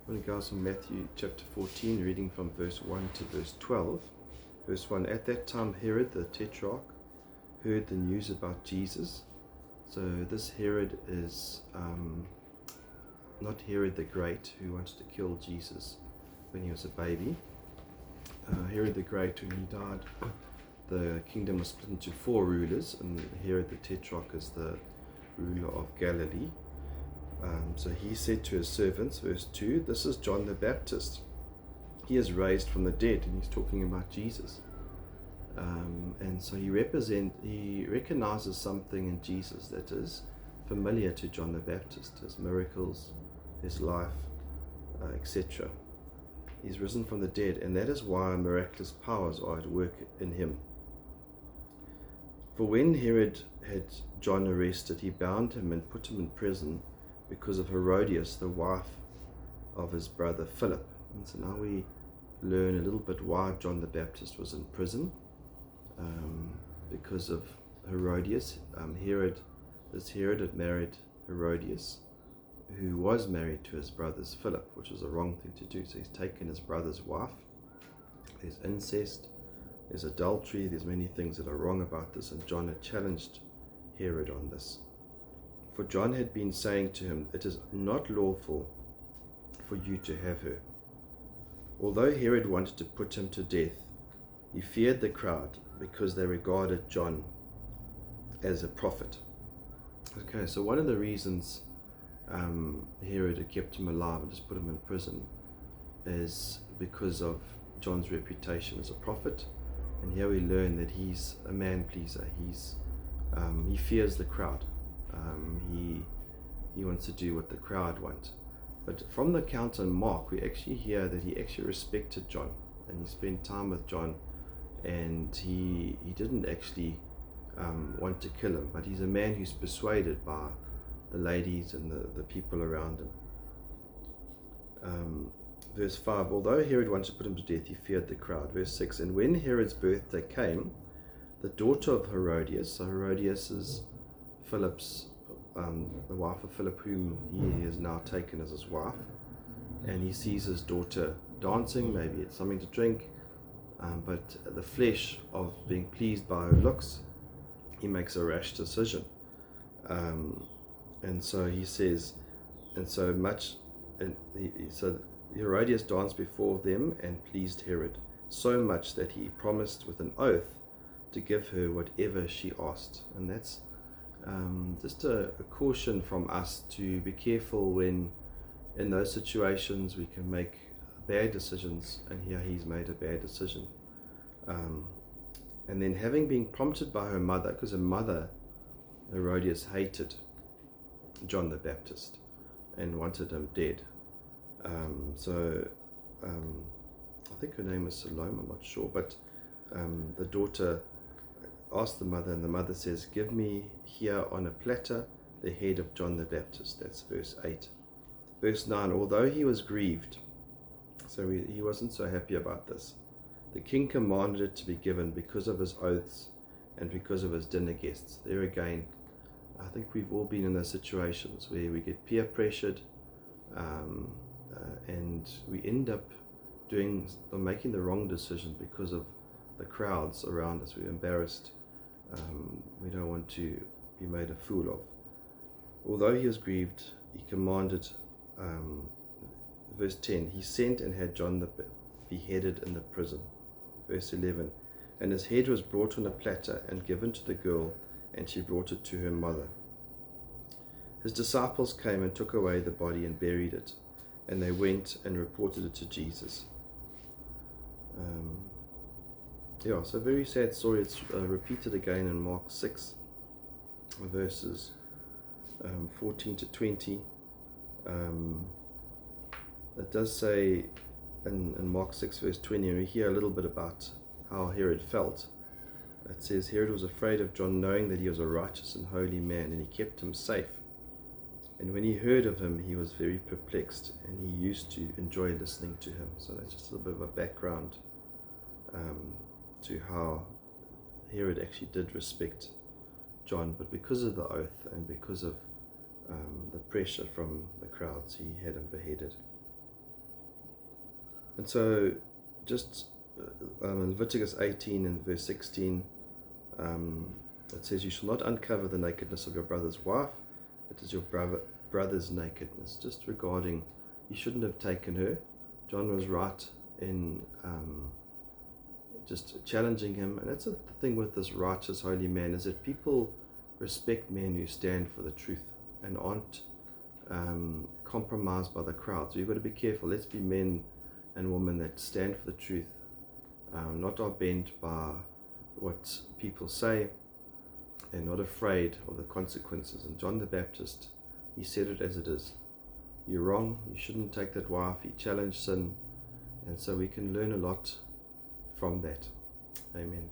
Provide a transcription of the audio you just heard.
I'm going to go from Matthew chapter 14, reading from verse 1 to verse 12. Verse 1, at that time Herod the Tetrarch heard the news about Jesus. So this Herod is not Herod the Great, who wanted to kill Jesus when he was a baby. Herod the Great, when he died, the kingdom was split into 4 rulers, and Herod the Tetrarch is the ruler of Galilee. So he said to his servants, verse 2, this is John the Baptist. He is raised from the dead, and he's talking about Jesus. And so he recognizes something in Jesus that is familiar to John the Baptist, his miracles, his life, etc. He's risen from the dead, and that is why miraculous powers are at work in him. For when Herod had John arrested, he bound him and put him in prison because of Herodias, the wife of his brother Philip. And so now we learn a little bit why John the Baptist was in prison, because of Herodias. Herod had married Herodias, who was married to his brother's Philip, which was a wrong thing to do. So he's taken his brother's wife. There's incest, there's adultery, there's many things that are wrong about this, and John had challenged Herod on this. For John had been saying to him, it is not lawful for you to have her. Although Herod wanted to put him to death, he feared the crowd because they regarded John as a prophet. Okay, so one of the reasons Herod had kept him alive and just put him in prison is because of John's reputation as a prophet. And here we learn that he's a man pleaser. He fears the crowd. He wants to do what the crowd wants. But from the account in Mark, we actually hear that he actually respected John, and he spent time with John, and he didn't actually want to kill him, but he's a man who's persuaded by the ladies and the people around him. Verse 5, although Herod wanted to put him to death, he feared the crowd. Verse 6, and when Herod's birthday came, the daughter of Herodias, so Herodias is Philip's, the wife of Philip, whom he has now taken as his wife, and he sees his daughter dancing, maybe it's something to drink, but the flesh of being pleased by her looks, he makes a rash decision. And so he says, so Herodias danced before them and pleased Herod, so much that he promised with an oath to give her whatever she asked. And that's just a caution from us to be careful when in those situations we can make bad decisions, and here he's made a bad decision. And then having been prompted by her mother, because her mother, Herodias, hated John the Baptist and wanted him dead. I think her name was Salome, I'm not sure, but the daughter asked the mother, and the mother says, give me here on a platter the head of John the Baptist. That's verse 8. Verse 9, although he was grieved, so he wasn't so happy about this, the king commanded it to be given because of his oaths and because of his dinner guests. There again, I think we've all been in those situations where we get peer pressured, and we end up doing or making the wrong decision because of the crowds around us. We're embarrassed. We don't want to be made a fool of. Although he was grieved, he commanded, verse 10, he sent and had John beheaded in the prison. Verse 11, and his head was brought on a platter and given to the girl, and she brought it to her mother. His disciples came and took away the body and buried it, and they went and reported it to Jesus. So a very sad story. It's repeated again in Mark 6, verses 14 to 20. It does say in Mark 6, verse 20, and we hear a little bit about how Herod felt. It says, Herod was afraid of John, knowing that he was a righteous and holy man, and he kept him safe. And when he heard of him, he was very perplexed, and he used to enjoy listening to him. So that's just a little bit of a background to how Herod actually did respect John, but because of the oath and because of the pressure from the crowds, he had him beheaded. And so, just in Leviticus 18 and verse 16, it says, "You shall not uncover the nakedness of your brother's wife. It is your brother's nakedness." Just regarding, you shouldn't have taken her. John was right in just challenging him. And that's the thing with this righteous, holy man, is that people respect men who stand for the truth and aren't compromised by the crowd. So you've got to be careful. Let's be men and women that stand for the truth, not are bent by what people say, and not afraid of the consequences. And John the Baptist, he said it as it is. You're wrong, you shouldn't take that wife. He challenged sin, and so we can learn a lot from that. Amen.